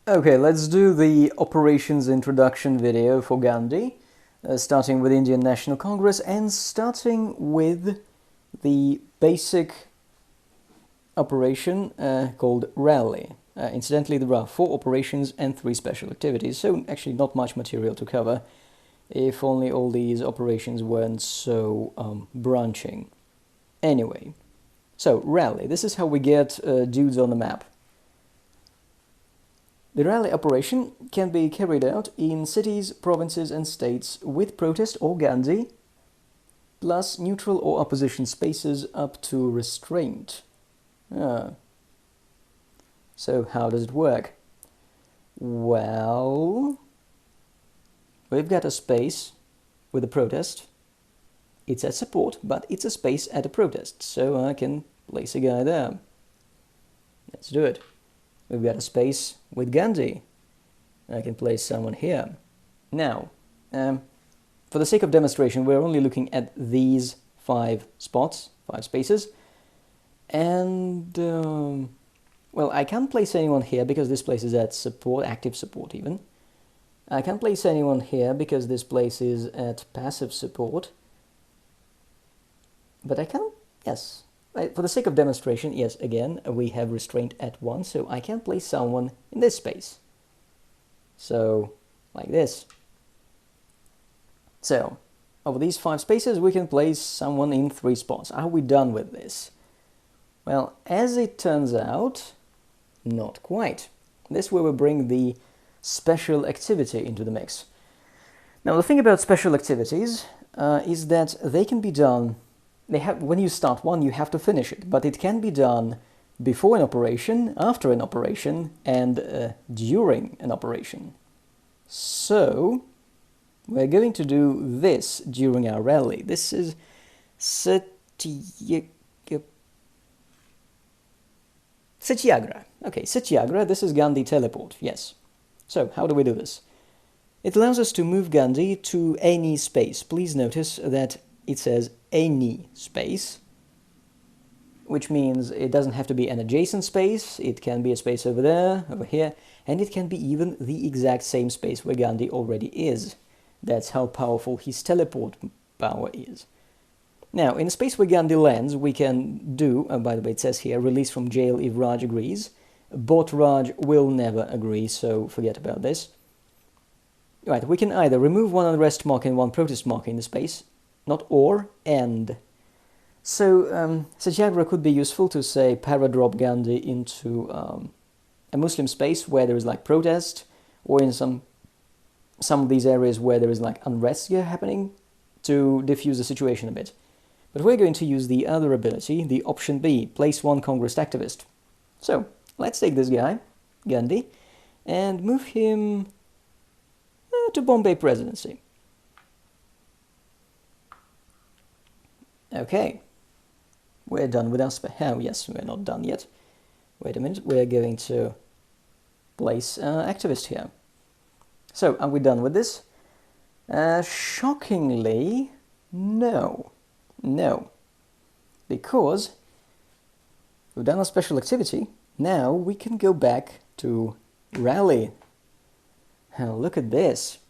Okay, let's do the operations introduction video for Gandhi, starting with Indian National Congress and starting with the basic operation called rally. Incidentally, there are 4 operations and 3 special activities, so actually not much material to cover, if only all these operations weren't so branching. Anyway, so rally, this is how we get dudes on the map. The rally operation can be carried out in cities, provinces and states with protest or Gandhi, plus neutral or opposition spaces up to restraint. So how does it work? Well, we've got a space with a protest. It's at support, but it's a space at a protest, so I can place a guy there. Let's do it. We've got a space with Gandhi. I can place someone here. Now, for the sake of demonstration, we're only looking at these 5 spots, 5 spaces. And, well, I can't place anyone here because this place is at support, active support even. I can't place anyone here because this place is at passive support. But I can, yes. For the sake of demonstration, yes, again, we have restraint at 1, so I can place someone in this space. So, like this. So, over these 5 spaces, we can place someone in 3 spots. Are we done with this? Well, as it turns out, not quite. This is where we bring the special activity into the mix. Now, the thing about special activities is that they can be done. When you start one, you have to finish it, but it can be done before an operation, after an operation, and during an operation. So, we're going to do this during our rally. This is Satyagraha. Okay, Satyagraha, this is Gandhi teleport, yes. So, how do we do this? It allows us to move Gandhi to any space. Please notice that it says any space, which means it doesn't have to be an adjacent space, it can be a space over there, over here, and it can be even the exact same space where Gandhi already is. That's how powerful his teleport power is. Now, in a space where Gandhi lands, we can do, by the way, it says here, release from jail if Raj agrees. Bot Raj will never agree, so forget about this. Right, we can either remove one unrest marker and one protest marker in the space, not or, and. So, Satyagraha could be useful to, say, paradrop Gandhi into a Muslim space where there is like protest, or in some of these areas where there is like unrest happening, to diffuse the situation a bit. But we're going to use the other ability, the option B, place one Congress activist. So, let's take this guy, Gandhi, and move him to Bombay Presidency. Okay, we're done with our oh yes, we're not done yet. Wait a minute, we're going to place activist here. So, are we done with this? Shockingly, no. No. Because we've done a special activity, now we can go back to rally. Oh, look at this.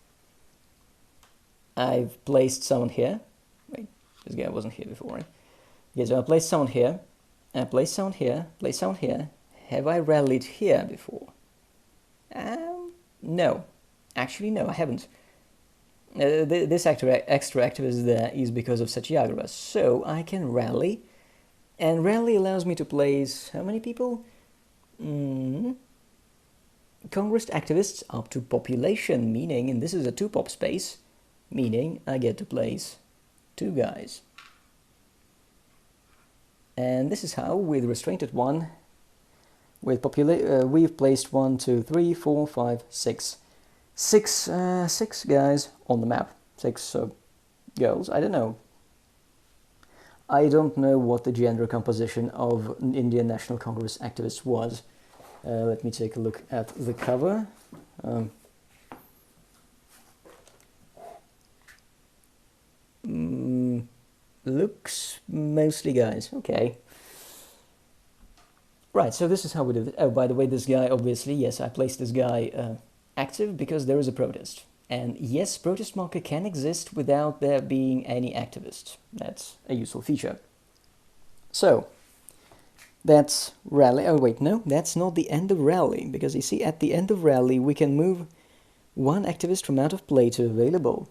I've placed someone here. Wait. This guy wasn't here before, right? Okay, so I placed someone here, I placed someone here, placed someone here. Have I rallied here before? No. Actually, no, I haven't. This extra activist there is because of Satyagraha, so I can rally. And rally allows me to place how many people? Congress activists up to population, meaning, and this is a 2-pop space, meaning I get to place 2 guys. And this is how, with restraint at 1, with we've placed 1, 2, 3, 4, 5, 6. 6 guys on the map. 6 girls. I don't know. I don't know what the gender composition of Indian National Congress activists was. Let me take a look at the cover. Looks mostly guys. Okay. Right, so this is how we do it. Oh, by the way, this guy, obviously, yes, I placed this guy active because there is a protest. And yes, protest marker can exist without there being any activists. That's a useful feature. So, that's rally. Oh, wait, no, that's not the end of rally. Because you see, at the end of rally, we can move one activist from out of play to available.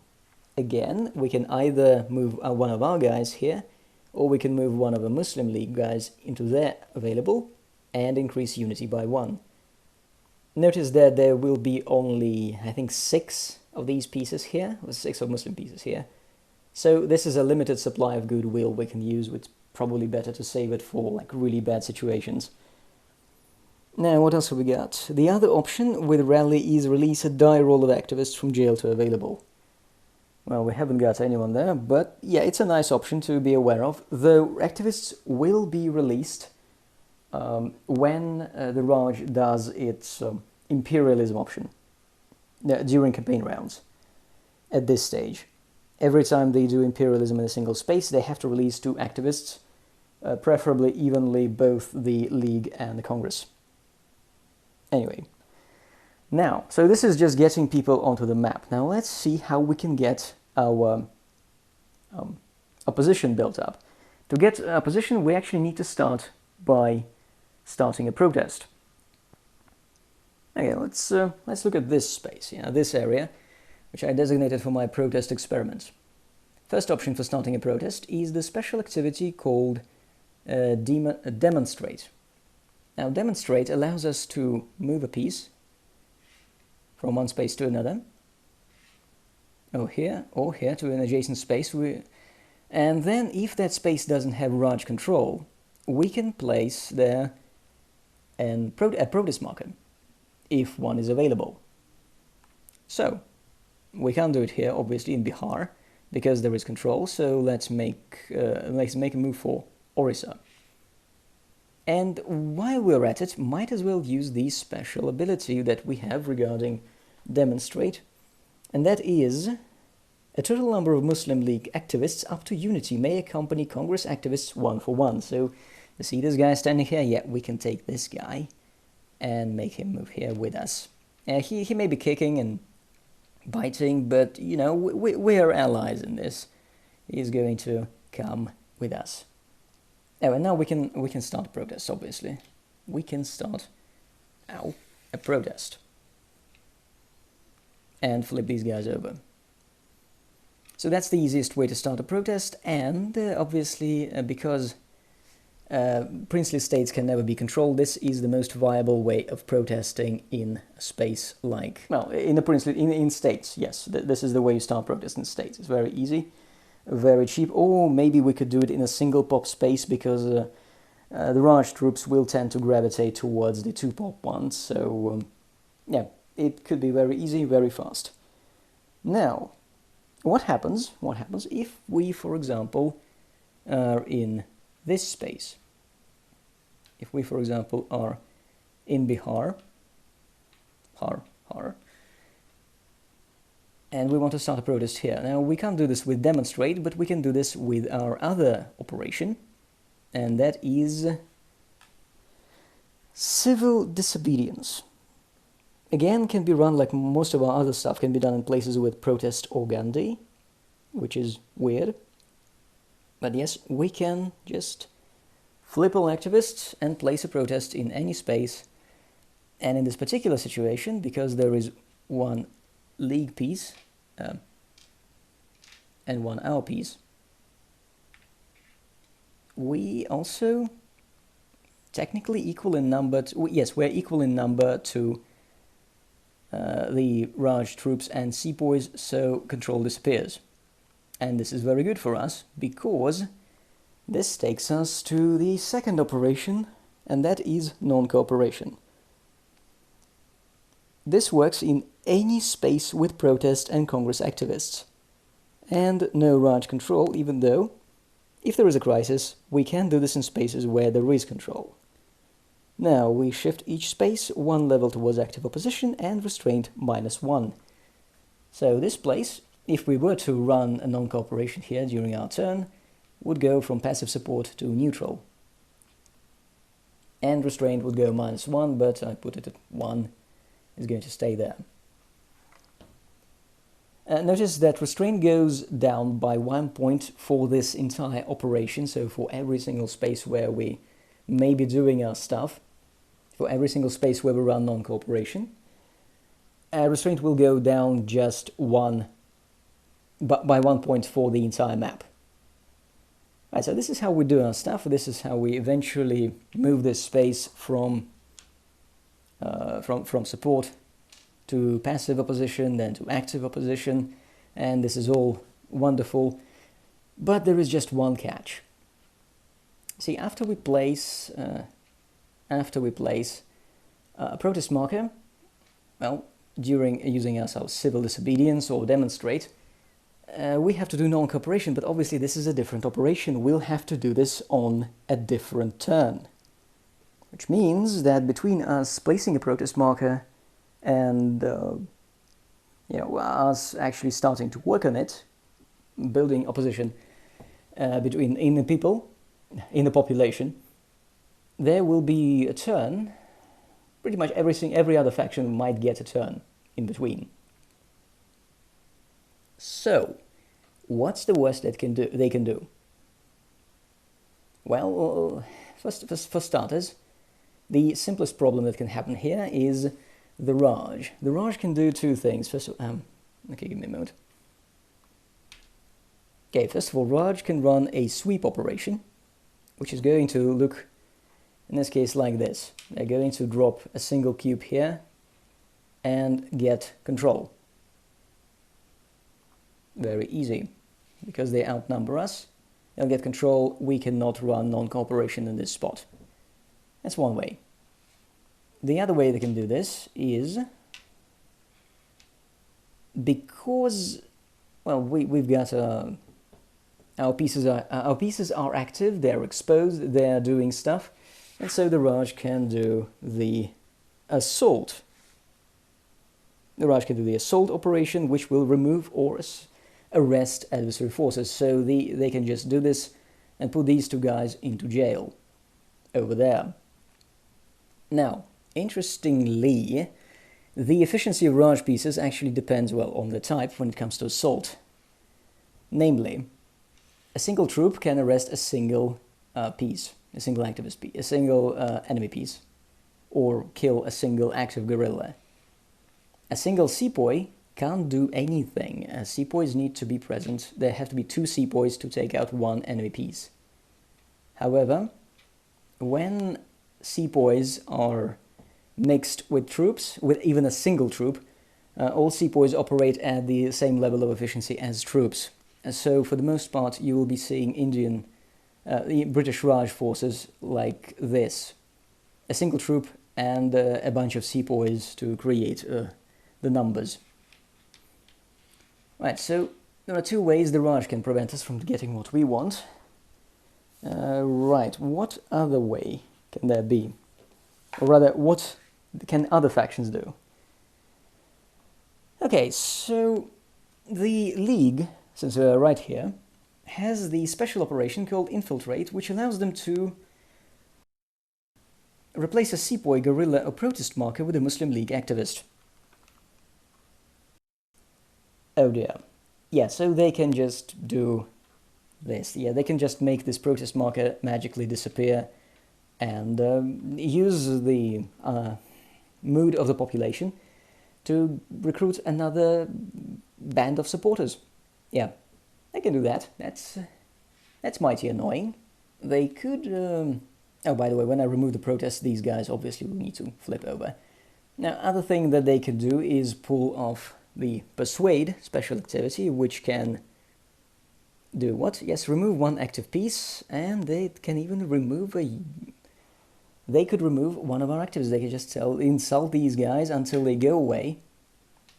Again, we can either move one of our guys here, or we can move one of the Muslim League guys into their available and increase unity by 1. Notice that there will be only, I think, 6 of these pieces here, or 6 of Muslim pieces here. So this is a limited supply of goodwill we can use, which probably better to save it for like really bad situations. Now, what else have we got? The other option with rally is release a die roll of activists from jail to available. Well, we haven't got anyone there, but yeah, it's a nice option to be aware of. The activists will be released when the Raj does its imperialism option during campaign rounds. At this stage, every time they do imperialism in a single space, they have to release 2 activists, preferably evenly both the League and the Congress. Anyway, now, so this is just getting people onto the map. Now let's see how we can get our opposition built up. To get a position, we actually need to start by starting a protest. Okay, let's look at this space, this area, which I designated for my protest experiment. First option for starting a protest is the special activity called demonstrate. Now, demonstrate allows us to move a piece from one space to another, or here to an adjacent space. And then, if that space doesn't have Raj control, we can place there a protest marker, if one is available. So, we can't do it here, obviously, in Bihar, because there is control, so let's make a move for Orissa. And while we're at it, might as well use the special ability that we have regarding demonstrate, and that is a total number of Muslim League activists up to unity may accompany Congress activists 1 for 1. So you see this guy standing here? Yeah, we can take this guy and make him move here with us. He may be kicking and biting, but we're allies in this. He's going to come with us. Oh, and now we can start a protest, obviously. We can start a protest. And flip these guys over. So that's the easiest way to start a protest, and obviously because princely states can never be controlled, this is the most viable way of protesting in a space like, well, in states, yes, this is the way you start protest in states. It's very easy, very cheap, or maybe we could do it in a single pop space, because the Raj troops will tend to gravitate towards the 2 pop ones, so yeah, it could be very easy, very fast. Now, what happens if we, for example, are in this space? If we, for example, are in Bihar, and we want to start a protest here. Now, we can't do this with demonstrate, but we can do this with our other operation, and that is civil disobedience. Again, can be run like most of our other stuff, can be done in places with protest or Gandhi, which is weird. But yes, we can just flip all activists and place a protest in any space. And in this particular situation, because there is one League piece and one our piece, we also technically equal in number to, yes, we're equal in number to the Raj troops and sepoys, so control disappears. And this is very good for us, because this takes us to the second operation, and that is non-cooperation. This works in any space with protest and Congress activists, and no Raj control, even though, if there is a crisis, we can do this in spaces where there is control. Now, we shift each space 1 level towards active opposition and restraint -1. So this place, if we were to run a non-cooperation here during our turn, would go from passive support to neutral. and restraint would go -1, but I put it at 1, it's going to stay there. Notice that restraint goes down by 1 point for this entire operation, so for every single space where we may be doing our stuff, for every single space where we run non-cooperation, restraint will go down just by 1 point for the entire map. Right, so this is how we do our stuff. This is how we eventually move this space from support to passive opposition, then to active opposition, and this is all wonderful. But there is just one catch. See, after we place a protest marker, well, during using our civil disobedience or demonstrate, we have to do non-cooperation, but obviously this is a different operation. We'll have to do this on a different turn, which means that between us placing a protest marker and us actually starting to work on it, building opposition in the population, there will be a turn. Pretty much every other faction might get a turn in between. So, what's the worst they can do? Well, for starters, the simplest problem that can happen here is the Raj. The Raj can do two things. First of all, okay, give me a moment. Okay, first of all, Raj can run a sweep operation, which is going to look, in this case, like this. They're going to drop a single cube here and get control. Very easy, because they outnumber us. They'll get control. We cannot run non-cooperation in this spot. That's one way. The other way they can do this is because, well, we've got our pieces are active. They're exposed. They're doing stuff, and so the Raj can do the assault. The Raj can do the assault operation, which will remove or arrest adversary forces. So they can just do this and put these two guys into jail over there. Now, interestingly, the efficiency of Raj pieces actually depends, well, on the type when it comes to assault. Namely, a single troop can arrest a single piece, a single activist piece, a single enemy piece, or kill a single active guerrilla. A single sepoy can't do anything. Sepoys need to be present. There have to be 2 sepoys to take out 1 enemy piece. However, when sepoys are mixed with troops, with even a single troop, all sepoys operate at the same level of efficiency as troops. And so, for the most part, you will be seeing the British Raj forces like this. A single troop and a bunch of sepoys to create the numbers. Right, so there are 2 ways the Raj can prevent us from getting what we want. Right, what other way can there be? Or rather, what can other factions do? Okay, so the League, since we're right here, has the special operation called Infiltrate, which allows them to replace a sepoy, guerrilla or protest marker with a Muslim League activist. Oh dear. Yeah, so they can just do this. Yeah, they can just make this protest marker magically disappear and use the mood of the population to recruit another band of supporters. Yeah, they can do that. That's mighty annoying. They could... Oh, by the way, when I remove the protests, these guys obviously will need to flip over. Now, other thing that they can do is pull off the Persuade special activity, which can do what? Yes, remove 1 active piece, and they can even remove They could remove one of our activists. They could just insult these guys until they go away.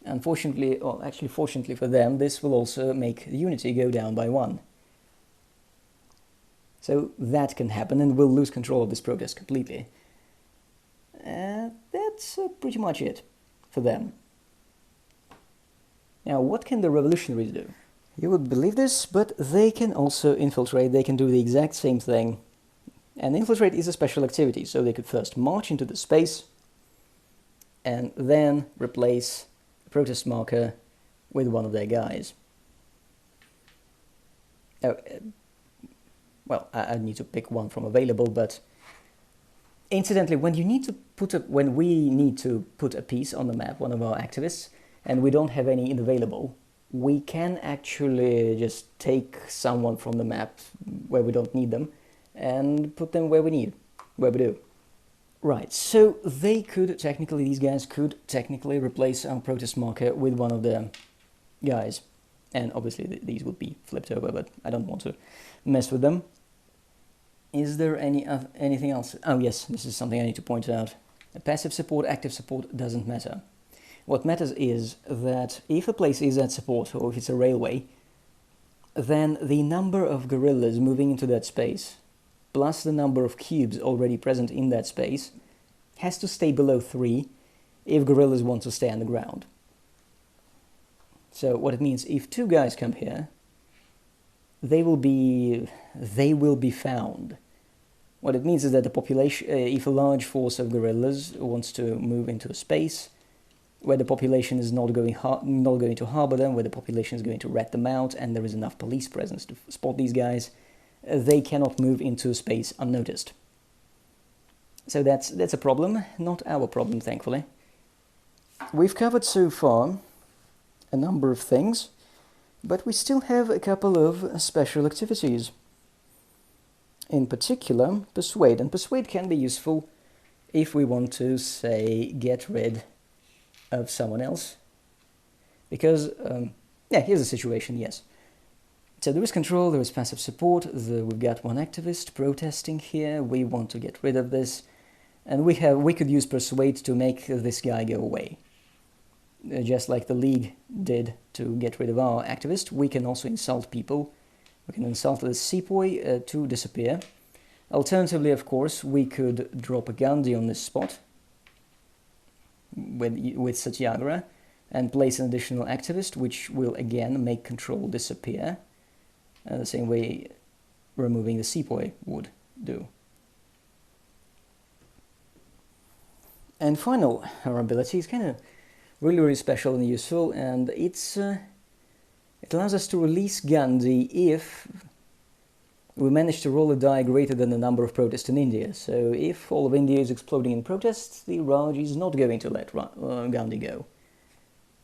Unfortunately, or actually fortunately for them, this will also make unity go down by 1. So that can happen, and we'll lose control of this protest completely. That's pretty much it for them. Now, what can the Revolutionaries do? You would believe this, but they can also infiltrate. They can do the exact same thing And infiltrate is a special activity, so they could first march into the space and then replace a protest marker with one of their guys. Oh, well, I need to pick one from available, but incidentally, when we need to put a piece on the map, one of our activists, and we don't have any available, we can actually just take someone from the map where we don't need them and put them where we do. Right, so these guys could technically replace our protest marker with one of the guys. And obviously these would be flipped over, but I don't want to mess with them. Is there anything else? Oh yes, this is something I need to point out. Passive support, active support doesn't matter. What matters is that if a place is at support, or if it's a railway, then the number of guerrillas moving into that space, plus the number of cubes already present in that space, has to stay below 3 if guerrillas want to stay on the ground. So what it means, if 2 guys come here, they will be found. What it means is that the population, if a large force of guerrillas wants to move into a space where the population is not going to harbor them, where the population is going to rat them out, and there is enough police presence to spot these guys, they cannot move into space unnoticed. So that's a problem, not our problem, thankfully. We've covered so far a number of things, but we still have a couple of special activities. In particular, Persuade. And Persuade can be useful if we want to, say, get rid of someone else. Because, here's the situation, yes. So there is control, there is passive support, we've got one activist protesting here, we want to get rid of this, and we could use Persuade to make this guy go away. Just like the League did to get rid of our activist, we can also insult people. We can insult the sepoy to disappear. Alternatively, of course, we could drop a Gandhi on this spot with Satyagraha and place an additional activist, which will again make control disappear, the same way removing the sepoy would do. And final, our ability is kind of really special and useful, and it allows us to release Gandhi if we manage to roll a die greater than the number of protests in India. So if all of India is exploding in protests, the Raj is not going to let Gandhi go.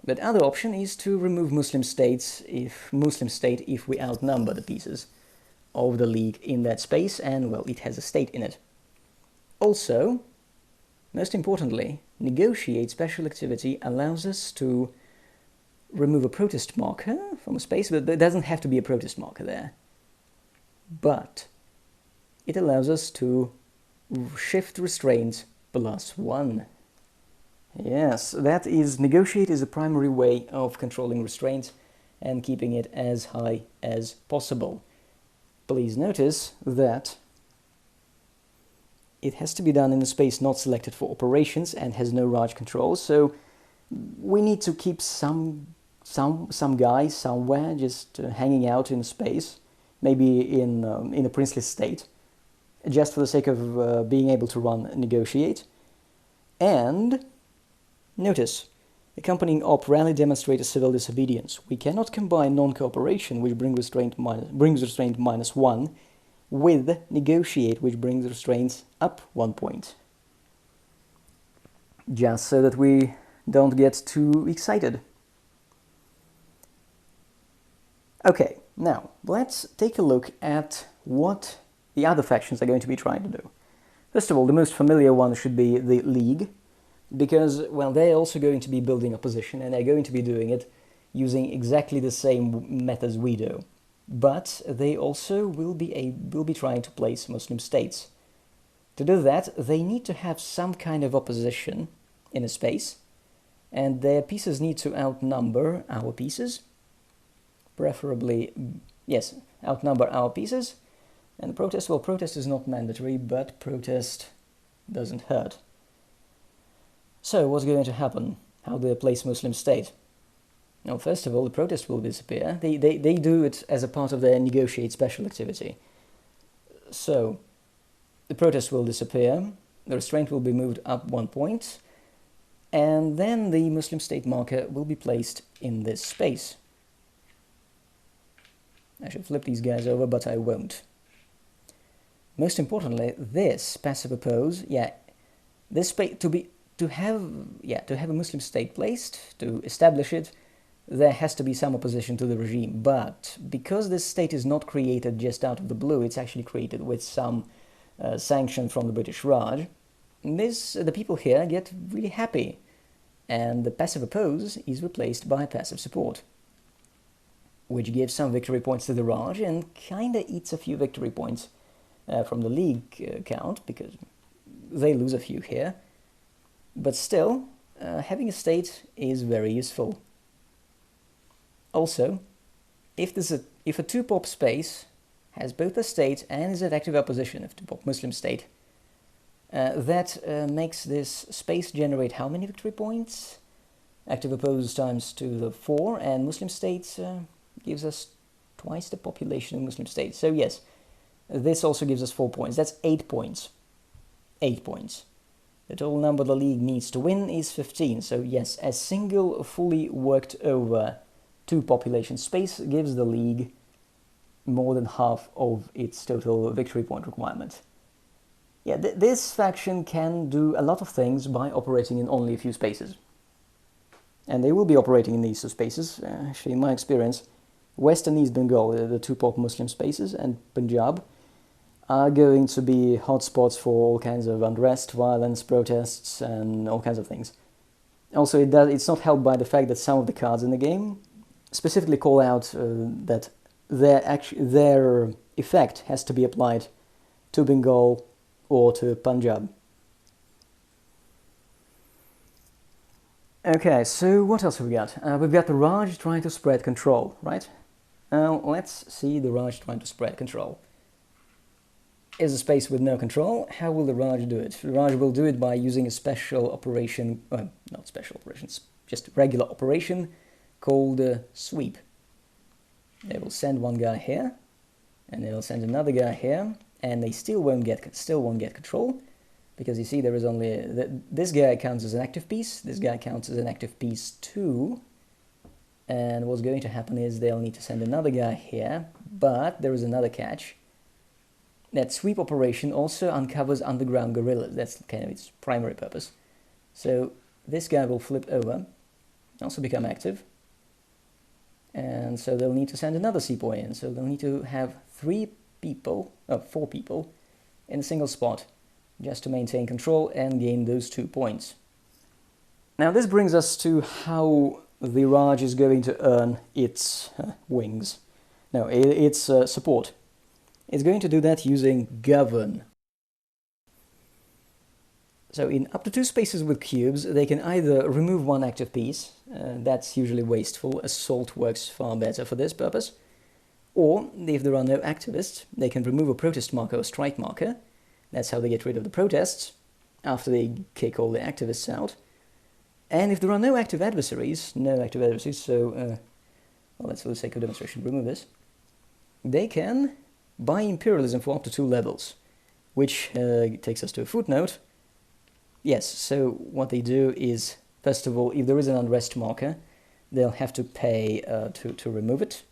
But other option is to remove Muslim state if we outnumber the pieces of the League in that space, and well, it has a state in it. Also, most importantly, negotiate special activity allows us to remove a protest marker from a space, but there doesn't have to be a protest marker there. But it allows us to shift restraint +1. Yes, that is, negotiate is a primary way of controlling restraint and keeping it as high as possible. Please notice that it has to be done in a space not selected for operations and has no Raj control, so we need to keep some guy somewhere just hanging out in space, maybe in a princely state, just for the sake of being able to run negotiate. And notice, accompanying op rally demonstrate a civil disobedience. We cannot combine non-cooperation, which brings restraint -1, with negotiate, which brings restraints up 1 point. Just so that we don't get too excited. Okay, now let's take a look at what the other factions are going to be trying to do. First of all, the most familiar one should be the League, because, well, they're also going to be building opposition, and they're going to be doing it using exactly the same methods we do. But they also will be trying to place Muslim states. To do that, they need to have some kind of opposition in a space, and their pieces need to outnumber our pieces. Preferably, yes, outnumber our pieces. And protest, well, protest is not mandatory, but protest doesn't hurt. So, what's going to happen? How do they place Muslim state? Now, first of all, the protest will disappear. They do it as a part of their negotiate special activity. So, the protest will disappear, the restraint will be moved up 1 point, and then the Muslim state marker will be placed in this space. I should flip these guys over, but I won't. Most importantly, this passive oppose, this space to have a Muslim state placed, to establish it, there has to be some opposition to the regime. But because this state is not created just out of the blue, it's actually created with some sanction from the British Raj, the people here get really happy, and the passive oppose is replaced by passive support, which gives some victory points to the Raj and kinda eats a few victory points from the League count, because they lose a few here. But still, having a state is very useful. Also, if a 2-pop space has both a state and is at active opposition, if 2-pop Muslim state, that makes this space generate how many victory points? Active oppose times to the 4, and Muslim states gives us twice the population of Muslim states. So yes, this also gives us 4 points. That's 8 points. 8 points. The total number the League needs to win is 15. So yes, a single fully worked over 2 population space gives the League more than half of its total victory point requirement. Yeah, this faction can do a lot of things by operating in only a few spaces. And they will be operating in these spaces. Actually, in my experience, West and East Bengal, the 2-pop Muslim spaces, and Punjab are going to be hotspots for all kinds of unrest, violence, protests, and all kinds of things. Also, it's not helped by the fact that some of the cards in the game specifically call out that their effect has to be applied to Bengal or to Punjab. Okay, so what else have we got? We've got the Raj trying to spread control, right? Let's see the Raj trying to spread control. Is a space with no control. How will the Raj do it? The Raj will do it by using a special operation, not special operations, just regular operation called sweep. They will send one guy here, and they will send another guy here, and they still won't get control, because you see there is only this guy counts as an active piece, this guy counts as an active piece too, and what's going to happen is they'll need to send another guy here, but there is another catch. That sweep operation also uncovers underground guerrillas. That's kind of its primary purpose. So this guy will flip over, also become active, and so they'll need to send another sepoy in. So they'll need to have 4 people in a single spot just to maintain control and gain those 2 points. Now this brings us to how the Raj is going to earn its wings. No, its support. It's going to do that using Govern. So in up to 2 spaces with cubes, they can either remove 1 active piece, that's usually wasteful, assault works far better for this purpose, or if there are no activists, they can remove a protest marker or strike marker. That's how they get rid of the protests, after they kick all the activists out. And if there are no active adversaries, so let's for the sake of demonstration remove this, they can buy imperialism for up to 2 levels, which takes us to a footnote. Yes, so what they do is, first of all, if there is an unrest marker, they'll have to pay to remove it.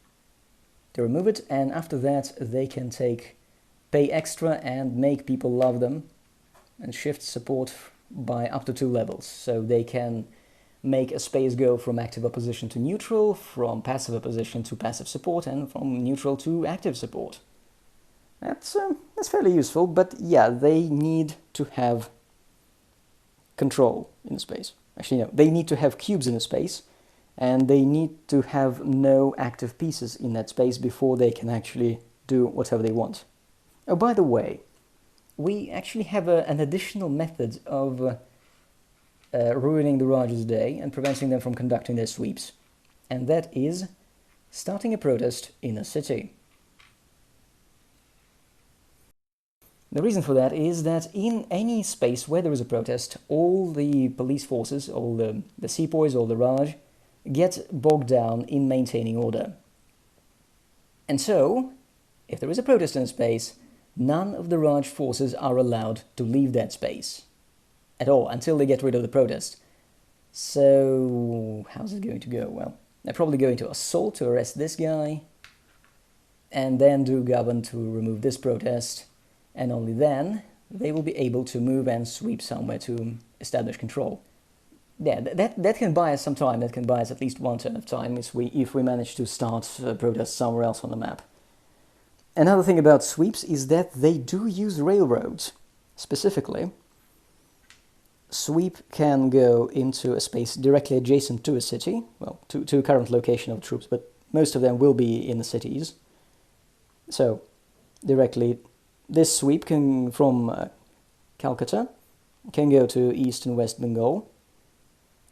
And after that, they can pay extra and make people love them, and shift support by up to 2 levels. So they can make a space go from active opposition to neutral, from passive opposition to passive support, and from neutral to active support. That's fairly useful, but yeah, they need to have control in the space. Actually, no, they need to have cubes in the space, and they need to have no active pieces in that space before they can actually do whatever they want. Oh, by the way, we actually have an additional method of ruining the Raj's day and preventing them from conducting their sweeps, and that is starting a protest in a city. The reason for that is that in any space where there is a protest, all the police forces, all the sepoys, all the Raj, get bogged down in maintaining order. And so, if there is a protest in a space, none of the Raj forces are allowed to leave that space at all until they get rid of the protest. So how's it going to go? Well, they're probably going to assault to arrest this guy, and then do govern to remove this protest, and only then they will be able to move and sweep somewhere to establish control. Yeah, that can buy us some time. That can buy us at least one turn of time if we manage to start protests somewhere else on the map. Another thing about sweeps is that they do use railroads. Specifically, sweep can go into a space directly adjacent to a city, well, to a current location of troops, but most of them will be in the cities. So, directly, this sweep can, from Calcutta, can go to East and West Bengal,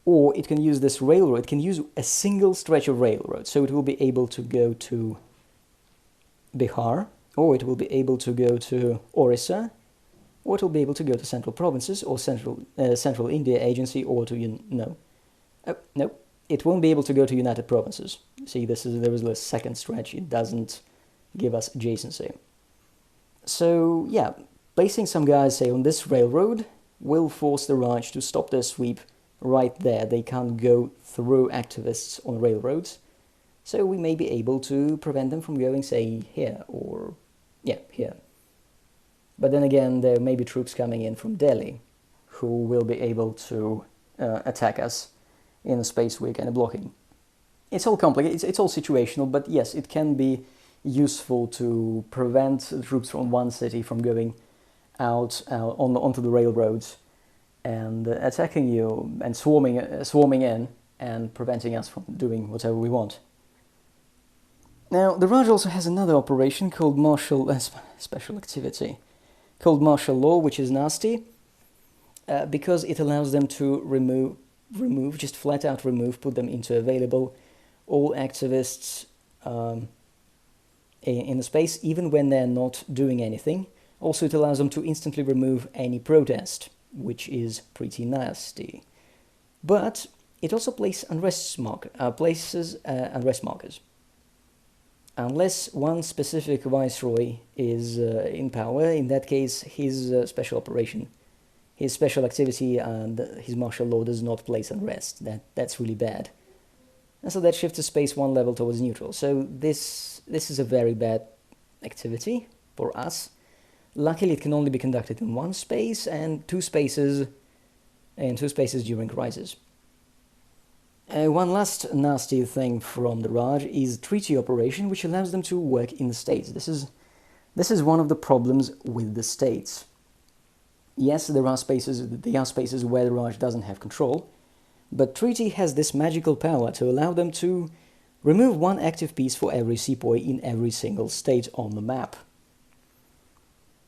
or it can use this railroad. It can use a single stretch of railroad, so it will be able to go to Bihar, or it will be able to go to Orissa, or it will be able to go to central provinces, or Central India Agency, or to, no, it won't be able to go to United Provinces. See, there is a second stretch. It doesn't give us adjacency. So, yeah, placing some guys, say, on this railroad will force the Raj to stop their sweep right there. They can't go through activists on railroads, so we may be able to prevent them from going, say, here, or, yeah, here. But then again, there may be troops coming in from Delhi who will be able to attack us in a space we're kind of blocking. It's all complicated, it's all situational, but yes, it can be useful to prevent the troops from one city from going onto the railroads and attacking you and swarming in and preventing us from doing whatever we want. Now, the Raj also has another operation called special activity, called martial law, which is nasty, because it allows them to remove, just flat out remove, put them into available, all activists in the space, even when they're not doing anything. Also, it allows them to instantly remove any protest, which is pretty nasty. But it also places unrest markers. Unless one specific viceroy is in power, in that case, his special operation, his special activity, and his martial law does not place unrest. That's really bad. And so that shifts the space one level towards neutral. So this is a very bad activity for us. Luckily, it can only be conducted in one space and two spaces during crisis. One last nasty thing from the Raj is treaty operation, which allows them to work in the states. This is one of the problems with the states. Yes, there are spaces where the Raj doesn't have control, but treaty has this magical power to allow them to remove one active piece for every sepoy in every single state on the map.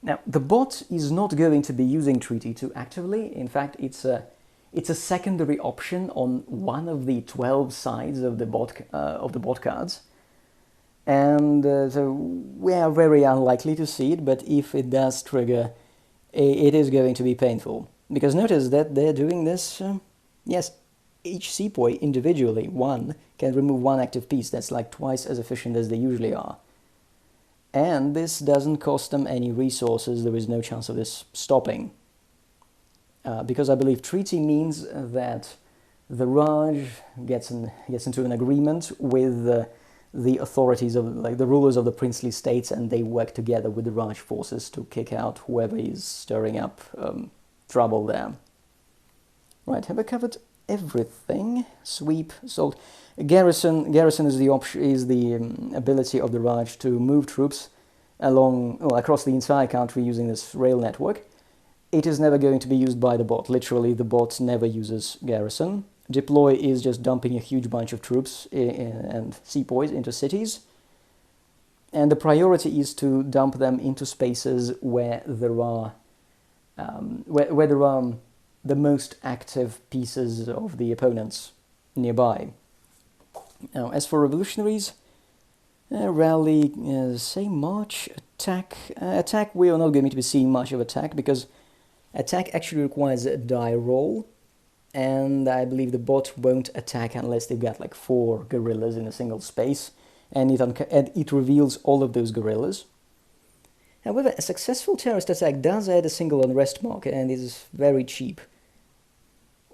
Now, the bot is not going to be using treaty too actively. In fact, it's a secondary option on one of the 12 sides of the bot cards, and so we are very unlikely to see it. But if it does trigger, it is going to be painful, because notice that they're doing this. Yes, each sepoy individually, one, can remove one active piece. That's like twice as efficient as they usually are. And this doesn't cost them any resources. There is no chance of this stopping. Because I believe treaty means that the Raj gets into an agreement with the authorities of, like, the rulers of the princely states, and they work together with the Raj forces to kick out whoever is stirring up trouble there. Right, have I covered everything? Sweep, assault. Garrison is the ability of the Raj to move troops across the entire country using this rail network. It is never going to be used by the bot. Literally, the bot never uses garrison. Deploy is just dumping a huge bunch of troops and sepoys into cities. And the priority is to dump them into spaces where there are the most active pieces of the opponents nearby. Now, as for revolutionaries, rally, say march, attack. Attack, we are not going to be seeing much of attack, because attack actually requires a die roll, and I believe the bot won't attack unless they've got like 4 guerrillas in a single space, and it reveals all of those guerrillas. However, a successful terrorist attack does add a single unrest marker and is very cheap.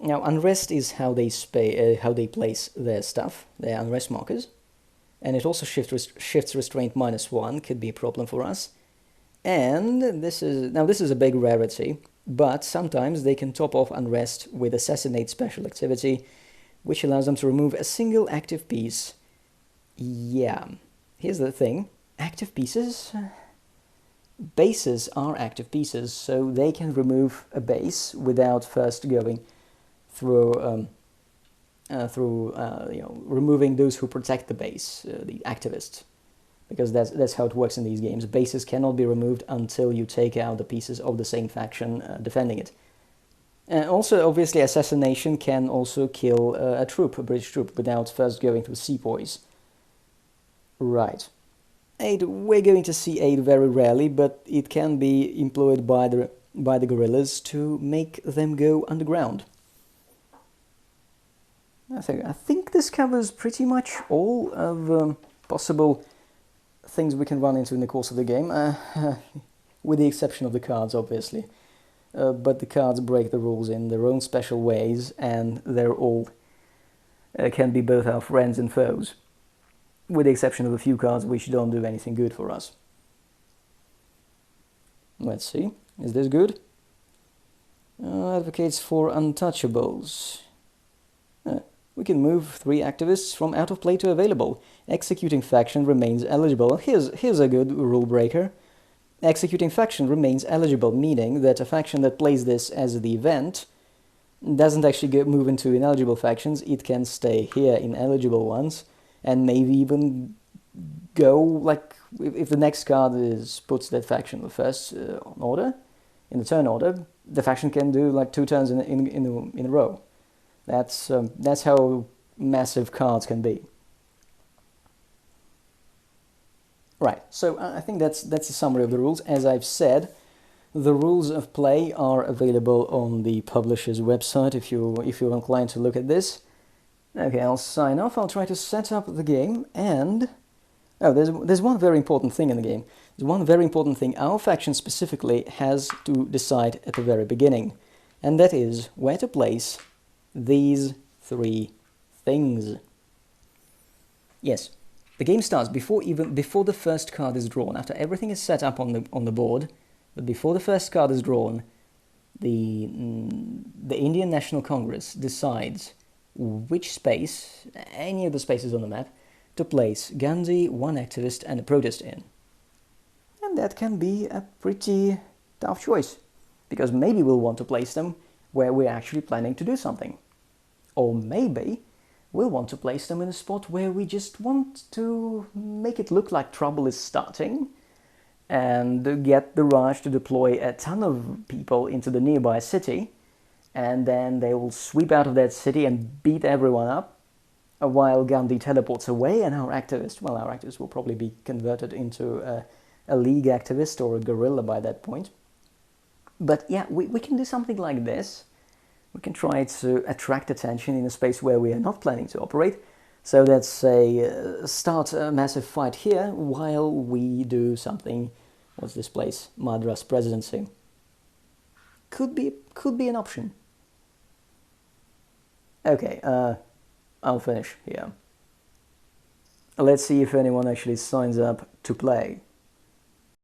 Now, unrest is how they place their stuff, their unrest markers, and it also shifts restraint -1, could be a problem for us. And this is a big rarity, but sometimes they can top off unrest with assassinate special activity, which allows them to remove a single active piece. Yeah, here's the thing: active pieces. Bases are active pieces, so they can remove a base without first going through removing those who protect the base, the activists, because that's how it works in these games. Bases cannot be removed until you take out the pieces of the same faction defending it. And also, obviously, assassination can also kill a British troop, without first going through sepoys. Right. Aid, we're going to see aid very rarely, but it can be employed by the guerrillas to make them go underground. I think this covers pretty much all of possible things we can run into in the course of the game, with the exception of the cards, obviously. But the cards break the rules in their own special ways, and they're all can be both our friends and foes, with the exception of a few cards which don't do anything good for us. Let's see, is this good? Advocates for untouchables. We can move 3 activists from out of play to available. Executing faction remains eligible. Here's a good rule breaker. Executing faction remains eligible, meaning that a faction that plays this as the event doesn't actually move into ineligible factions. It can stay here in eligible ones, and maybe even go, like, if the next card puts that faction in the first order, in the turn order, the faction can do like 2 turns in a row. That's how massive cards can be. Right, so I think that's a summary of the rules. As I've said, the rules of play are available on the publisher's website if you're inclined to look at this. Okay, I'll sign off. I'll try to set up the game, and there's one very important thing in the game. There's one very important thing our faction specifically has to decide at the very beginning, and that is where to place these 3 things. Yes, the game starts before the first card is drawn. After everything is set up on the board, but before the first card is drawn, the Indian National Congress decides which space, any of the spaces on the map, to place Gandhi, 1 activist, and a protest in. And that can be a pretty tough choice, because maybe we'll want to place them where we're actually planning to do something. Or maybe we'll want to place them in a spot where we just want to make it look like trouble is starting, and get the Raj to deploy a ton of people into the nearby city, and then they will sweep out of that city and beat everyone up, while Gandhi teleports away, and our activist will probably be converted into a league activist or a guerrilla by that point. But yeah, we can do something like this. We can try to attract attention in a space where we are not planning to operate. So let's say start a massive fight here while we do something. What's this place? Madras Presidency. Could be an option. Okay, I'll finish here. Let's see if anyone actually signs up to play.